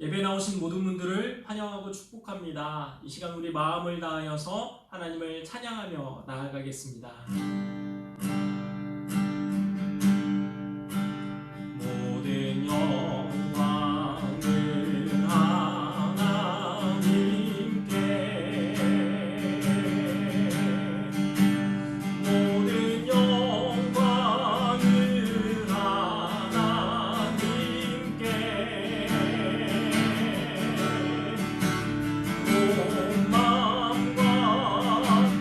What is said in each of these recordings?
예배 나오신 모든 분들을 환영하고 축복합니다. 이 시간 우리 마음을 다하여서 하나님을 찬양하며 나아가겠습니다. 모든 영광을 하나님께, 모든 영광을 하나님께, 온 마음과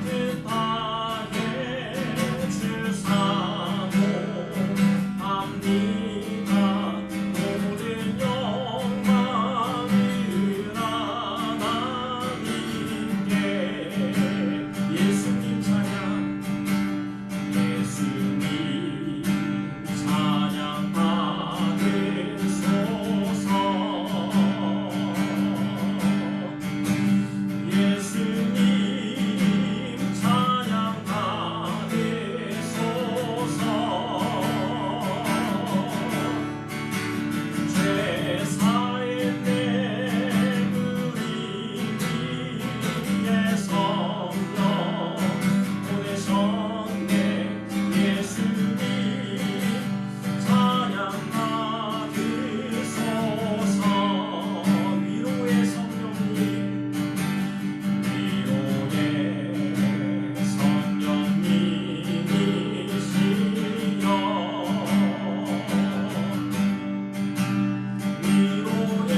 뜻 다해 주사모합니다. 모든 영광을 하나님께. 예수님 찬양, 예수님 찬양 받으소서. 예수님 찬양 받으소서. 죄사의 때문이 위에 성령 보내셨네. 예수님 찬양 받으소서. 위로의 성령님, 위로의 성령님이시여, 위로의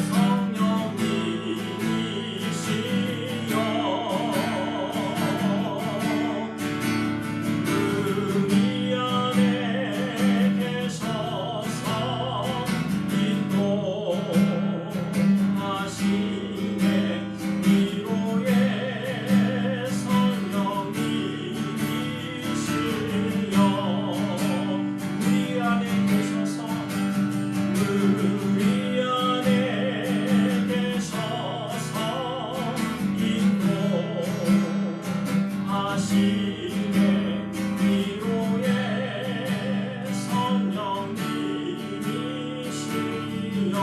성령님이시여, 그 위안에 계셔서 인도하시네. 위로의 성령님이시여, 우리 안에 계셔서, 우리 안에 계셔서 인도하시네. 위로의 성령님이시여.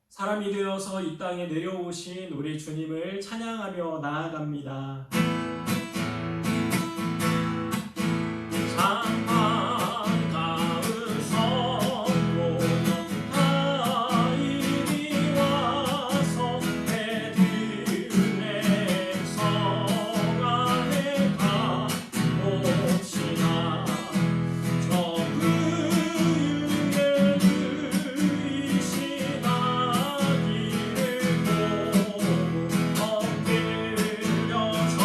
사람이 되어서 이 땅에 내려오신 우리 주님을 찬양하며 나아갑니다. 장만 가을 성로 하인이 와서 베들레헴 성 안에 가봅시다. 저 의의 누이신 아기를 보고 엎드려서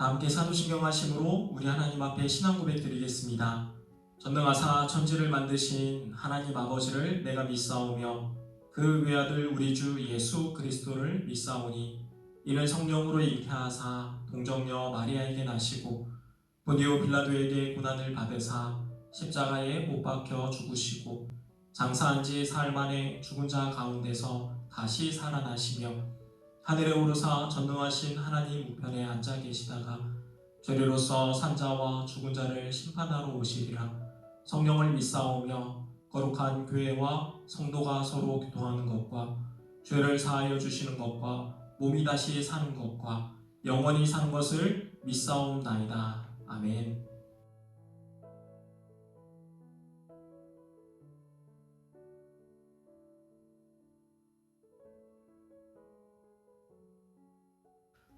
함께 사도신경 하심으로 우리 하나님 앞에 신앙 고백 드리겠습니다. 전능하사 천지를 만드신 하나님 아버지를 내가 믿사오며 그 외아들 우리 주 예수 그리스도를 믿사오니 이는 성령으로 잉태하사 동정녀 마리아에게 나시고 본디오 빌라도에게 고난을 받으사 십자가에 못 박혀 죽으시고 장사한 지 사흘 만에 죽은 자 가운데서 다시 살아나시며 하늘에 오르사 전능하신 하나님 우편에 앉아 계시다가 죄리로서 산자와 죽은 자를 심판하러 오시리라. 성령을 믿사오며 거룩한 교회와 성도가 서로 교통하는 것과 죄를 사하여 주시는 것과 몸이 다시 사는 것과 영원히 사는 것을 믿사옵나이다. 아멘.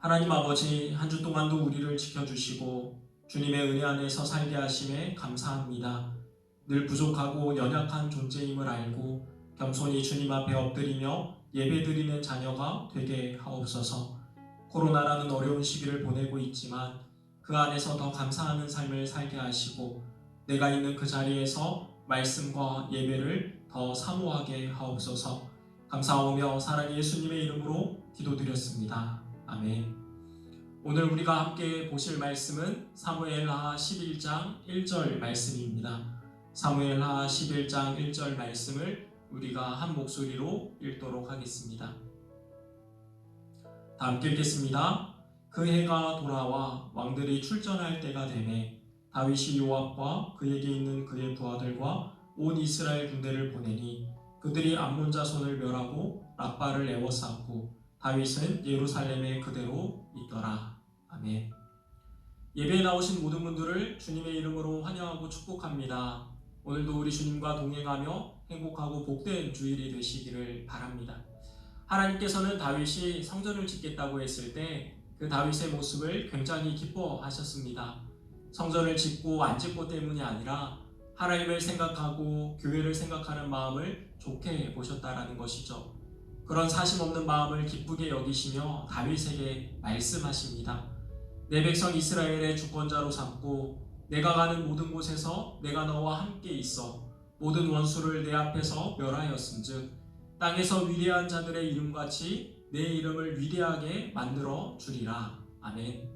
하나님 아버지, 한 주 동안도 우리를 지켜주시고 주님의 은혜 안에서 살게 하심에 감사합니다. 늘 부족하고 연약한 존재임을 알고 겸손히 주님 앞에 엎드리며 예배드리는 자녀가 되게 하옵소서. 코로나라는 어려운 시기를 보내고 있지만 그 안에서 더 감사하는 삶을 살게 하시고 내가 있는 그 자리에서 말씀과 예배를 더 사모하게 하옵소서. 감사하오며 사랑의 예수님의 이름으로 기도드렸습니다. 아멘. 오늘 우리가 함께 보실 말씀은 사무엘하 11장 1절 말씀입니다. 사무엘하 11장 1절 말씀을 우리가 한 목소리로 읽도록 하겠습니다. 다 함께 읽겠습니다. 그 해가 돌아와 왕들이 출전할 때가 되매 다윗이 요압과 그에게 있는 그의 부하들과 온 이스라엘 군대를 보내니 그들이 암몬 자손을 멸하고 랍바를 에워쌌고 다윗은 예루살렘에 그대로 있더라. 아멘. 예배에 나오신 모든 분들을 주님의 이름으로 환영하고 축복합니다. 오늘도 우리 주님과 동행하며 행복하고 복된 주일이 되시기를 바랍니다. 하나님께서는 다윗이 성전을 짓겠다고 했을 때 그 다윗의 모습을 굉장히 기뻐하셨습니다. 성전을 짓고 안 짓고 때문이 아니라 하나님을 생각하고 교회를 생각하는 마음을 좋게 보셨다라는 것이죠. 그런 사심 없는 마음을 기쁘게 여기시며 다윗에게 말씀하십니다. 내 백성 이스라엘의 주권자로 삼고 내가 가는 모든 곳에서 내가 너와 함께 있어 모든 원수를 내 앞에서 멸하였음즉 땅에서 위대한 자들의 이름같이 내 이름을 위대하게 만들어 주리라. 아멘.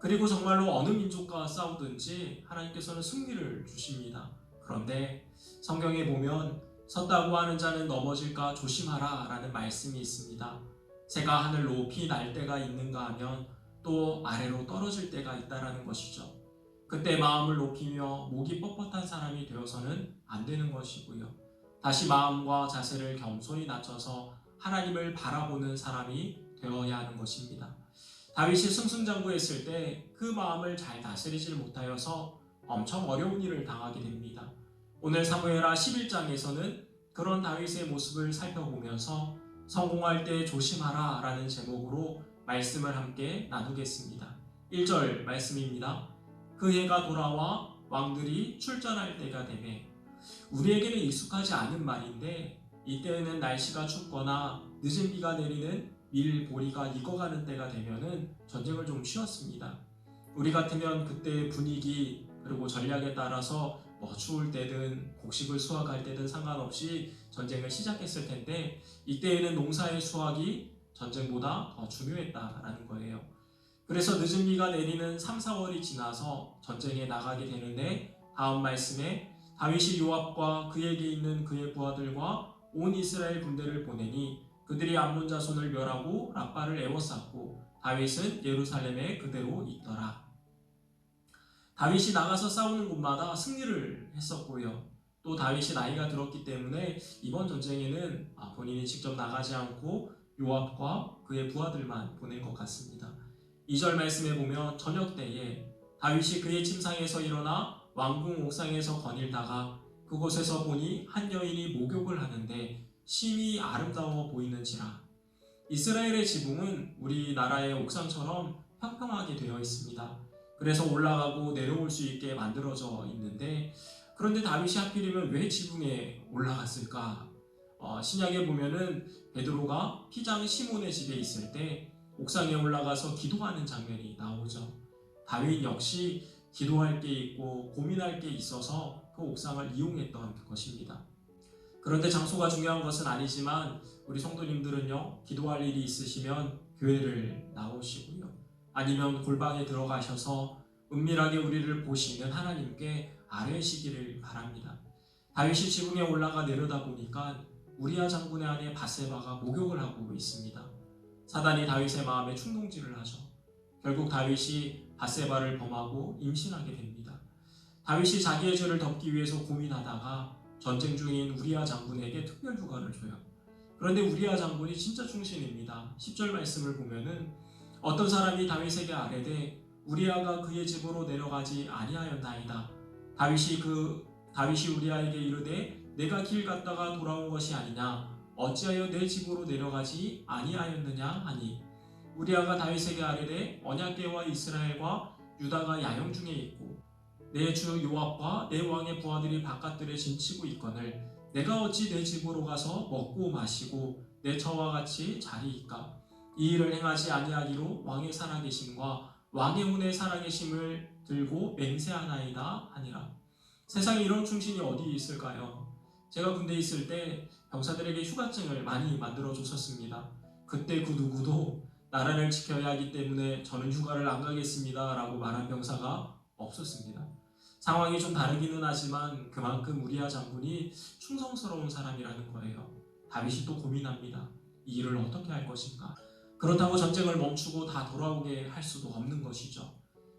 그리고 정말로 어느 민족과 싸우든지 하나님께서는 승리를 주십니다. 그런데 성경에 보면 섰다고 하는 자는 넘어질까 조심하라 라는 말씀이 있습니다. 새가 하늘 높이 날 때가 있는가 하면 또 아래로 떨어질 때가 있다라는 것이죠. 그때 마음을 높이며 목이 뻣뻣한 사람이 되어서는 안 되는 것이고요. 다시 마음과 자세를 겸손히 낮춰서 하나님을 바라보는 사람이 되어야 하는 것입니다. 다윗이 승승장구했을 때 그 마음을 잘 다스리질 못하여서 엄청 어려운 일을 당하게 됩니다. 오늘 사무엘하 11장에서는 그런 다윗의 모습을 살펴보면서 성공할 때 조심하라 라는 제목으로 말씀을 함께 나누겠습니다. 1절 말씀입니다. 그 해가 돌아와 왕들이 출전할 때가 되매 우리에게는 익숙하지 않은 말인데 이때에는 날씨가 춥거나 늦은 비가 내리는 밀보리가 익어가는 때가 되면은 전쟁을 좀 쉬었습니다. 우리 같으면 그때의 분위기 그리고 전략에 따라서 추울 때든 곡식을 수확할 때든 상관없이 전쟁을 시작했을 텐데 이때에는 농사의 수확이 전쟁보다 더 중요했다라는 거예요. 그래서 늦은 비가 내리는 3, 4월이 지나서 전쟁에 나가게 되는데 다음 말씀에 다윗이 요압과 그에게 있는 그의 부하들과 온 이스라엘 군대를 보내니 그들이 암몬 자손을 멸하고 랍바를 에워쌌고 다윗은 예루살렘에 그대로 있더라. 다윗이 나가서 싸우는 곳마다 승리를 했었고요. 또 다윗이 나이가 들었기 때문에 이번 전쟁에는 본인이 직접 나가지 않고 요압과 그의 부하들만 보낸 것 같습니다. 2절 말씀에 보면 저녁 때에 다윗이 그의 침상에서 일어나 왕궁 옥상에서 거닐다가 그곳에서 보니 한 여인이 목욕을 하는데 심히 아름다워 보이는지라. 이스라엘의 지붕은 우리나라의 옥상처럼 평평하게 되어 있습니다. 그래서 올라가고 내려올 수 있게 만들어져 있는데 그런데 다윗이 하필이면 왜 지붕에 올라갔을까? 신약에 보면은 베드로가 피장 시몬의 집에 있을 때 옥상에 올라가서 기도하는 장면이 나오죠. 다윗 역시 기도할 게 있고 고민할 게 있어서 그 옥상을 이용했던 것입니다. 그런데 장소가 중요한 것은 아니지만 우리 성도님들은요, 기도할 일이 있으시면 교회를 나오시고요, 아니면 골방에 들어가셔서 은밀하게 우리를 보시는 하나님께 아뢰시기를 바랍니다. 다윗이 지붕에 올라가 내려다보니까 우리아 장군의 아내 밧세바가 목욕을 하고 있습니다. 사단이 다윗의 마음에 충동질을 하죠. 결국 다윗이 밧세바를 범하고 임신하게 됩니다. 다윗이 자기의 죄를 덮기 위해서 고민하다가 전쟁 중인 우리아 장군에게 특별 휴가를 줘요. 그런데 우리아 장군이 진짜 충신입니다. 10절 말씀을 보면은 어떤 사람이 다윗에게 아뢰되 우리아가 그의 집으로 내려가지 아니하였나이다. 다윗이 우리아에게 이르되 내가 길 갔다가 돌아온 것이 아니냐, 어찌하여 내 집으로 내려가지 아니하였느냐 하니, 우리아가 다윗에게 아뢰되 언약궤와 이스라엘과 유다가 야영 중에 있고 내 주 요압과 내 왕의 부하들이 바깥들에 진치고 있거늘 내가 어찌 내 집으로 가서 먹고 마시고 내 처와 같이 자리이까. 이 일을 행하지 아니하기로 왕의 살아계심과 왕의 혼의 살아계심을 들고 맹세하나이다 하니라. 세상에 이런 충신이 어디 있을까요? 제가 군대에 있을 때 병사들에게 휴가증을 많이 만들어줬었습니다. 그때 그 누구도 나라를 지켜야 하기 때문에 저는 휴가를 안 가겠습니다 라고 말한 병사가 없었습니다. 상황이 좀 다르기는 하지만 그만큼 우리아 장군이 충성스러운 사람이라는 거예요. 다윗이 또 고민합니다. 이 일을 어떻게 할 것인가. 그렇다고 전쟁을 멈추고 다 돌아오게 할 수도 없는 것이죠.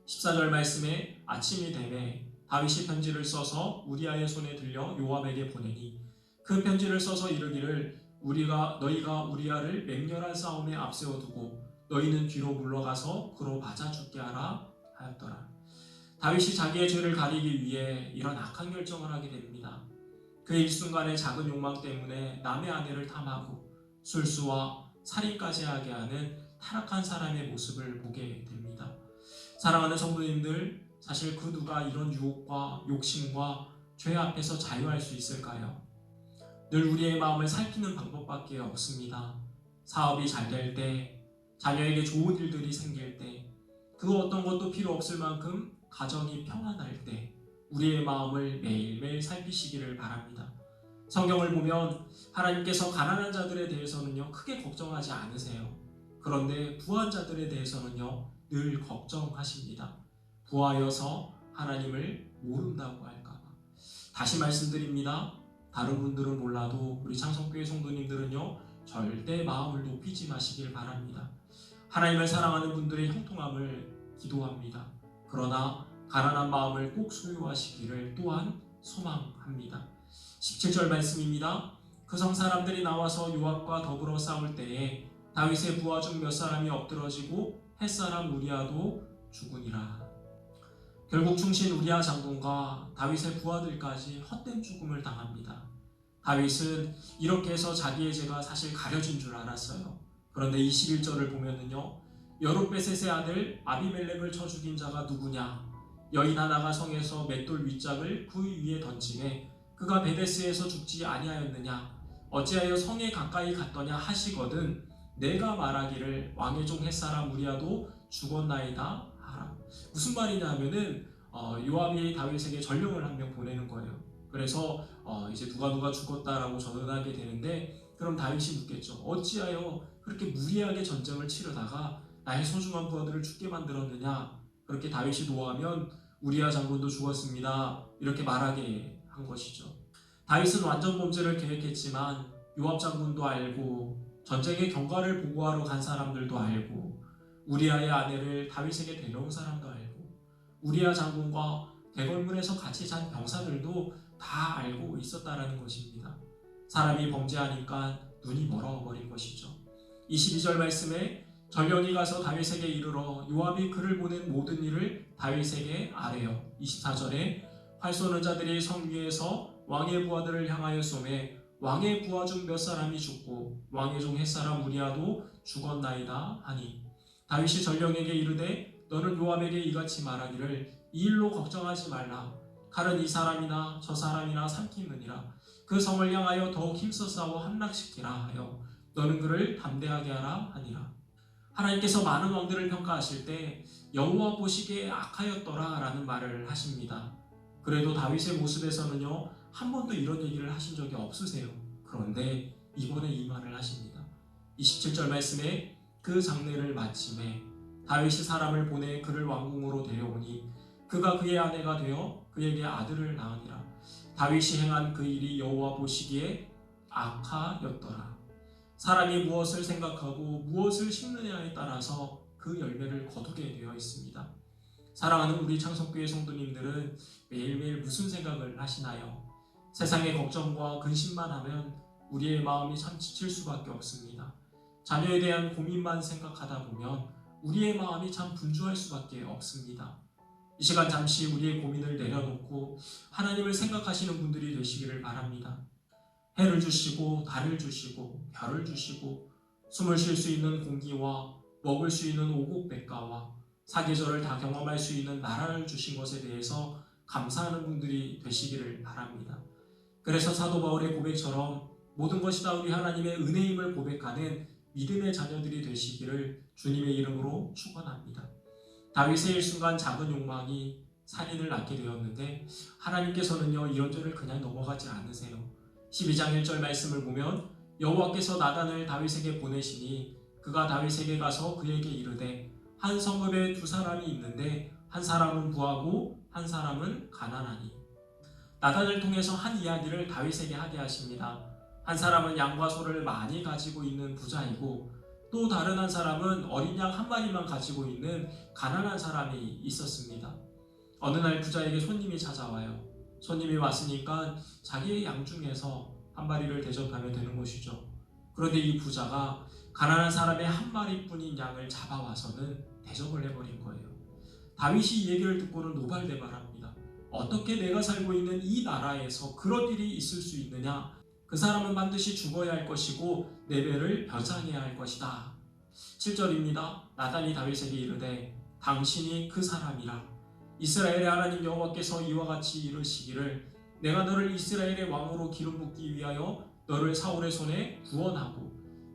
14절 말씀에 아침이 되매 다윗이 편지를 써서 우리아의 손에 들려 요압에게 보내니 그 편지를 써서 이르기를 너희가 우리아를 맹렬한 싸움에 앞세워두고 너희는 뒤로 물러가서 그로 맞아 죽게 하라 하였더라. 다윗이 자기의 죄를 가리기 위해 이런 악한 결정을 하게 됩니다. 그 일순간의 작은 욕망 때문에 남의 아내를 탐하고 술수와 살인까지 하게 하는 타락한 사람의 모습을 보게 됩니다. 사랑하는 성도님들, 사실 그 누가 이런 유혹과 욕심과 죄 앞에서 자유할 수 있을까요? 늘 우리의 마음을 살피는 방법밖에 없습니다. 사업이 잘 될 때, 자녀에게 좋은 일들이 생길 때, 그 어떤 것도 필요 없을 만큼 가정이 평안할 때 우리의 마음을 매일매일 살피시기를 바랍니다. 성경을 보면 하나님께서 가난한 자들에 대해서는요, 크게 걱정하지 않으세요. 그런데 부한 자들에 대해서는요, 늘 걱정하십니다. 부하여서 하나님을 모른다고 할까봐. 다시 말씀드립니다. 다른 분들은 몰라도 우리 창성교회 성도님들은요, 절대 마음을 높이지 마시길 바랍니다. 하나님을 사랑하는 분들의 형통함을 기도합니다. 그러나 가난한 마음을 꼭 소유하시기를 또한 소망합니다. 17절 말씀입니다. 그 성 사람들이 나와서 요압과 더불어 싸울 때에 다윗의 부하 중 몇 사람이 엎드러지고 햇사람 우리아도 죽으니라. 결국 충신 우리아 장군과 다윗의 부하들까지 헛된 죽음을 당합니다. 다윗은 이렇게 해서 자기의 죄가 사실 가려진 줄 알았어요. 그런데 21절을 보면은요, 여룹베셋의 아들 아비멜렉을 쳐 죽인 자가 누구냐? 여인 하나가 성에서 맷돌 윗짝을 그 위에 던지매 그가 베데스에서 죽지 아니하였느냐? 어찌하여 성에 가까이 갔더냐 하시거든 내가 말하기를 왕의 종 햇사람 우리아도 죽었나이다 하라. 무슨 말이냐 하면은 요압이 다윗에게 전령을 한 명 보내는 거예요. 그래서 이제 누가 죽었다라고 전언하게 되는데, 그럼 다윗이 묻겠죠. 어찌하여 그렇게 무리하게 전쟁을 치르다가 나의 소중한 부하들을 죽게 만들었느냐? 그렇게 다윗이 노하면 우리아 장군도 죽었습니다, 이렇게 말하게 한 것이죠. 다윗은 완전 범죄를 계획했지만 요압 장군도 알고, 전쟁의 경과를 보고하러 간 사람들도 알고, 우리아의 아내를 다윗에게 데려온 사람도 알고, 우리아 장군과 대궐문에서 같이 잔 병사들도 다 알고 있었다라는 것입니다. 사람이 범죄하니까 눈이 멀어버린 것이죠. 22절 말씀에 전령이 가서 다윗에게 이르러 요압이 그를 보낸 모든 일을 다윗에게 아뢰어. 24절에 활 쏘는 자들이 성 위에서 왕의 부하들을 향하여 쏘매 왕의 부하 중 몇 사람이 죽고 왕의 종 햇사람 우리아도 죽었나이다 하니, 다윗이 전령에게 이르되 너는 요압에게 이같이 말하기를 이 일로 걱정하지 말라. 칼은 이 사람이나 저 사람이나 삼키느니라. 그 성을 향하여 더욱 힘써 싸워 함락시키라 하여 너는 그를 담대하게 하라 하니라. 하나님께서 많은 왕들을 평가하실 때 여호와 보시기에 악하였더라 라는 말을 하십니다. 그래도 다윗의 모습에서는요, 한 번도 이런 얘기를 하신 적이 없으세요. 그런데 이번에 이 말을 하십니다. 27절 말씀에 그 장례를 마침에 다윗이 사람을 보내 그를 왕궁으로 데려오니 그가 그의 아내가 되어 그에게 아들을 낳으니라. 다윗이 행한 그 일이 여호와 보시기에 악하였더라. 사람이 무엇을 생각하고 무엇을 심느냐에 따라서 그 열매를 거두게 되어 있습니다. 사랑하는 우리 창석교회 성도님들은 매일매일 무슨 생각을 하시나요? 세상의 걱정과 근심만 하면 우리의 마음이 참 지칠 수밖에 없습니다. 자녀에 대한 고민만 생각하다 보면 우리의 마음이 참 분주할 수밖에 없습니다. 이 시간 잠시 우리의 고민을 내려놓고 하나님을 생각하시는 분들이 되시기를 바랍니다. 해를 주시고 달을 주시고 별을 주시고 숨을 쉴 수 있는 공기와 먹을 수 있는 오곡백과와 사계절을 다 경험할 수 있는 나라를 주신 것에 대해서 감사하는 분들이 되시기를 바랍니다. 그래서 사도 바울의 고백처럼 모든 것이 다 우리 하나님의 은혜임을 고백하는 믿음의 자녀들이 되시기를 주님의 이름으로 축원합니다. 다윗의 일순간 작은 욕망이 살인을 낳게 되었는데 하나님께서는요, 이런 죄를 그냥 넘어가지 않으세요. 12장 1절 말씀을 보면 여호와께서 나단을 다윗에게 보내시니 그가 다윗에게 가서 그에게 이르되 한 성읍에 두 사람이 있는데 한 사람은 부하고 한 사람은 가난하니. 나단을 통해서 한 이야기를 다윗에게 하게 하십니다. 한 사람은 양과 소를 많이 가지고 있는 부자이고 또 다른 한 사람은 어린 양 한 마리만 가지고 있는 가난한 사람이 있었습니다. 어느 날 부자에게 손님이 찾아와요. 손님이 왔으니까 자기의 양 중에서 한 마리를 대접하면 되는 것이죠. 그런데 이 부자가 가난한 사람의 한 마리뿐인 양을 잡아와서는 대접을 해버린 거예요. 다윗이 이 얘기를 듣고는 노발대발합니다. 어떻게 내가 살고 있는 이 나라에서 그런 일이 있을 수 있느냐? 그 사람은 반드시 죽어야 할 것이고 내 배를 변상해야 할 것이다. 7절입니다. 나단이 다윗에게 이르되 당신이 그 사람이라. 이스라엘의 하나님 여호와께서 이와 같이 이르시기를 내가 너를 이스라엘의 왕으로 기름 붓기 위하여 너를 사울의 손에 구원하고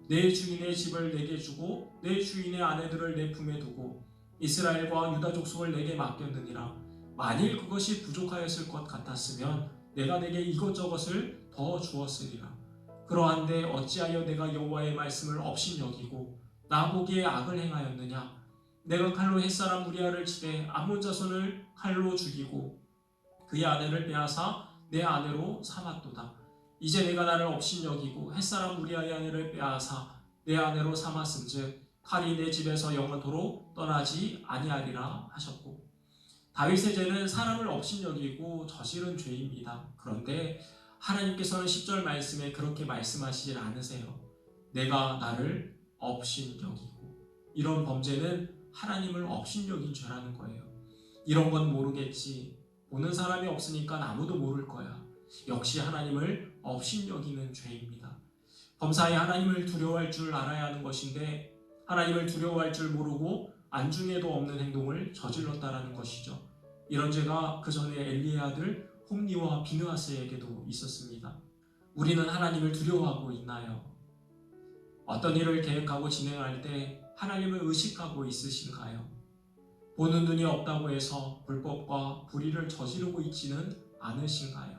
내 주인의 집을 내게 주고 내 주인의 아내들을 내 품에 두고 이스라엘과 유다 족속을 내게 맡겼느니라. 만일 그것이 부족하였을 것 같았으면 내가 내게 이것저것을 더 주었으리라. 그러한데 어찌하여 내가 여호와의 말씀을 업신여기고 나 보기에 악을 행하였느냐? 내가 칼로 햇사람 우리아를 치되 암몬 자손을 칼로 죽이고 그의 아내를 빼앗아 내 아내로 삼았도다. 이제 내가 나를 업신여기고 햇사람 우리아의 아내를 빼앗아 내 아내로 삼았은즉 칼이 내 집에서 영원토록 떠나지 아니하리라 하셨고. 다윗의 죄는 사람을 업신여기고 저지른 죄입니다. 그런데 하나님께서는 10절 말씀에 그렇게 말씀하시질 않으세요. 내가 나를 업신여기고. 이런 범죄는 하나님을 업신여긴 죄라는 거예요. 이런 건 모르겠지. 보는 사람이 없으니까 아무도 모를 거야. 역시 하나님을 업신여기는 죄입니다. 범사에 하나님을 두려워할 줄 알아야 하는 것인데 하나님을 두려워할 줄 모르고 안중에도 없는 행동을 저질렀다라는 것이죠. 이런 죄가 그 전에 엘리의 아들 홈리와 비느하스에게도 있었습니다. 우리는 하나님을 두려워하고 있나요? 어떤 일을 계획하고 진행할 때 하나님을 의식하고 있으신가요? 보는 눈이 없다고 해서 불법과 불의를 저지르고 있지는 않으신가요?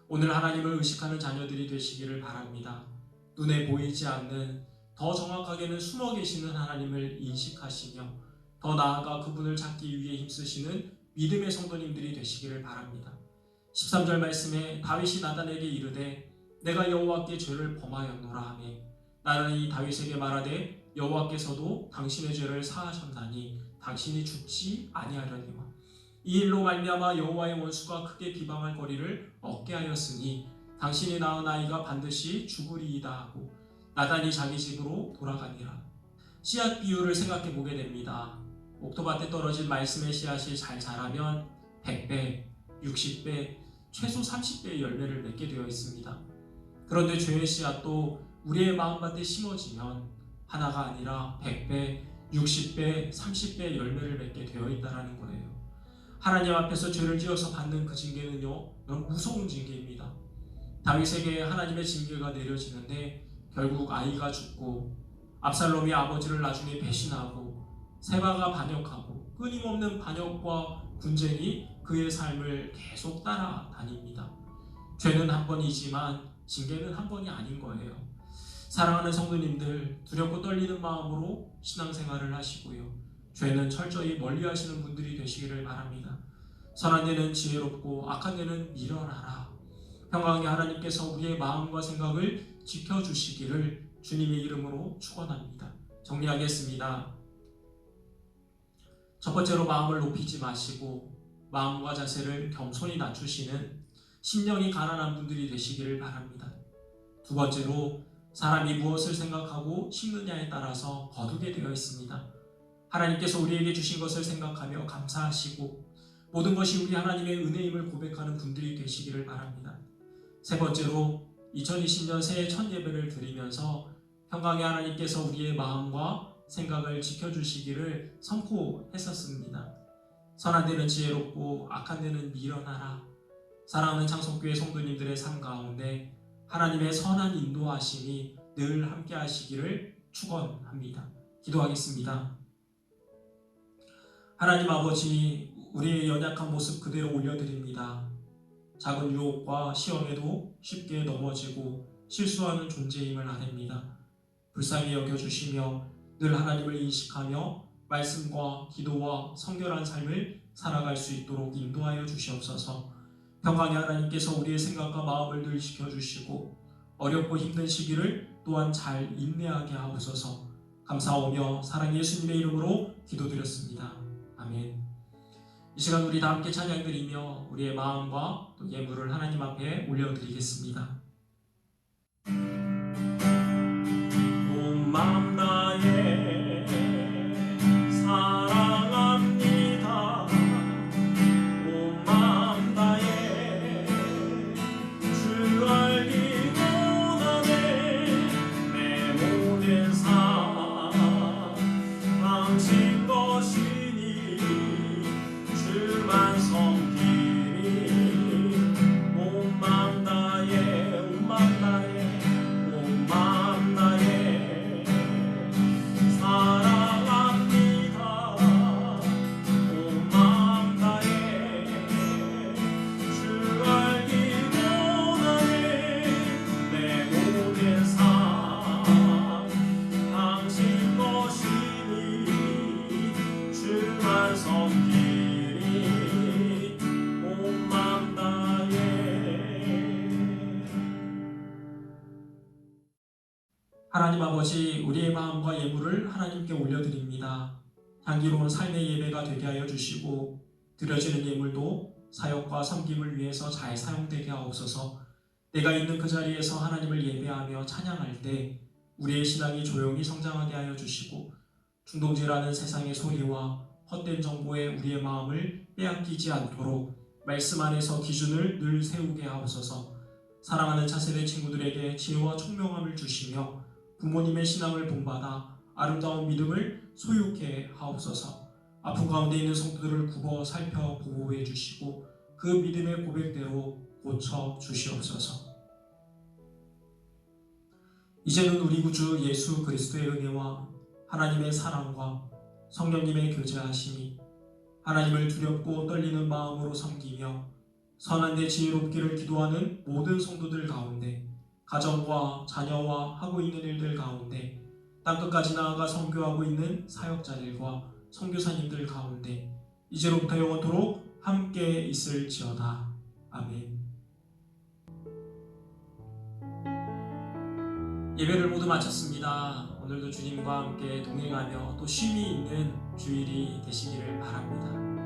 오늘 하나님을 의식하는 자녀들이 되시기를 바랍니다. 눈에 보이지 않는, 더 정확하게는 숨어 계시는 하나님을 인식하시며 더 나아가 그분을 찾기 위해 힘쓰시는 믿음의 성도님들이 되시기를 바랍니다. 13절 말씀에 다윗이 나단에게 이르되 내가 여호와께 죄를 범하였노라 하며 나단이 다윗에게 말하되 여호와께서도 당신의 죄를 사하셨나니 당신이 죽지 아니하려니와 이 일로 말미암아 여호와의 원수가 크게 비방할 거리를 얻게 하였으니 당신이 낳은 아이가 반드시 죽으리이다 하고 나단이 자기 집으로 돌아가니라. 씨앗 비유를 생각해 보게 됩니다. 옥토밭에 떨어진 말씀의 씨앗이 잘 자라면 100배, 60배, 최소 30배의 열매를 맺게 되어 있습니다. 그런데 죄의 씨앗도 우리의 마음밭에 심어지면 하나가 아니라 100배, 60배, 30배의 열매를 맺게 되어 있다는 거예요. 하나님 앞에서 죄를 지어서 받는 그 징계는요, 너무 무서운 징계입니다. 다윗에게 하나님의 징계가 내려지는데 결국 아이가 죽고 압살롬이 아버지를 나중에 배신하고 세바가 반역하고 끊임없는 반역과 분쟁이 그의 삶을 계속 따라다닙니다. 죄는 한 번이지만 징계는 한 번이 아닌 거예요. 사랑하는 성도님들, 두렵고 떨리는 마음으로 신앙생활을 하시고요. 죄는 철저히 멀리하시는 분들이 되시기를 바랍니다. 선한 데는 지혜롭고 악한 데는 미련하라. 평강의 하나님께서 우리의 마음과 생각을 지켜주시기를 주님의 이름으로 축원합니다. 정리하겠습니다. 첫 번째로 마음을 높이지 마시고 마음과 자세를 겸손히 낮추시는 심령이 가난한 분들이 되시기를 바랍니다. 두 번째로 사람이 무엇을 생각하고 심느냐에 따라서 거두게 되어 있습니다. 하나님께서 우리에게 주신 것을 생각하며 감사하시고 모든 것이 우리 하나님의 은혜임을 고백하는 분들이 되시기를 바랍니다. 세 번째로 2020년 새해 첫 예배를 드리면서 평강의 하나님께서 우리의 마음과 생각을 지켜주시기를 선포했었습니다. 선한 데는 지혜롭고 악한 데는 미련하라. 사랑하는 창성교회 성도님들의 삶 가운데 하나님의 선한 인도하심이 늘 함께 하시기를 축원합니다. 기도하겠습니다. 하나님 아버지, 우리의 연약한 모습 그대로 올려드립니다. 작은 유혹과 시험에도 쉽게 넘어지고 실수하는 존재임을 아닙니다. 불쌍히 여겨주시며 늘 하나님을 인식하며 말씀과 기도와 성결한 삶을 살아갈 수 있도록 인도하여 주시옵소서. 평강의 하나님께서 우리의 생각과 마음을 늘 지켜주시고 어렵고 힘든 시기를 또한 잘 인내하게 하옵소서. 감사하오며 사랑 예수님의 이름으로 기도드렸습니다. 아멘. 이 시간 우리 다 함께 찬양드리며 우리의 마음과 또 예물을 하나님 앞에 올려드리겠습니다. 온 마음 다해 사랑합니다. 온 마음 다해 주 알기 원하네. 내 모든 삶 당신 것이니 주만 섬기니. 온 마음 다해 온 마음 다해 온 마음 다해 사랑합니다. 온 마음 다해 주 알기 원하네. 내 모든 삶 당신 것이니 주만 섬기니. 온 마음 다해. 하나님 아버지, 우리의 마음과 예물을 하나님께 올려드립니다. 향기로운 삶의 예배가 되게 하여 주시고 드려지는 예물도 사역과 섬김을 위해서 잘 사용되게 하옵소서. 내가 있는 그 자리에서 하나님을 예배하며 찬양할 때 우리의 신앙이 조용히 성장하게 하여 주시고 충동질하는 세상의 소리와 헛된 정보에 우리의 마음을 빼앗기지 않도록 말씀 안에서 기준을 늘 세우게 하옵소서. 사랑하는 차세대 친구들에게 지혜와 총명함을 주시며 부모님의 신앙을 본받아 아름다운 믿음을 소유케 하옵소서. 아픈 가운데 있는 성도들을 굽어 살펴 보호해 주시고 그 믿음의 고백대로 고쳐 주시옵소서. 이제는 우리 구주 예수 그리스도의 은혜와 하나님의 사랑과 성령님의 교제하심이 하나님을 두렵고 떨리는 마음으로 섬기며 선한 데 지혜롭기를 기도하는 모든 성도들 가운데, 가정과 자녀와 하고 있는 일들 가운데, 땅끝까지 나아가 선교하고 있는 사역자들과 선교사님들 가운데 이제로부터 영원토록 함께 있을지어다. 아멘. 예배를 모두 마쳤습니다. 오늘도 주님과 함께 동행하며 또 쉼이 있는 주일이 되시기를 바랍니다.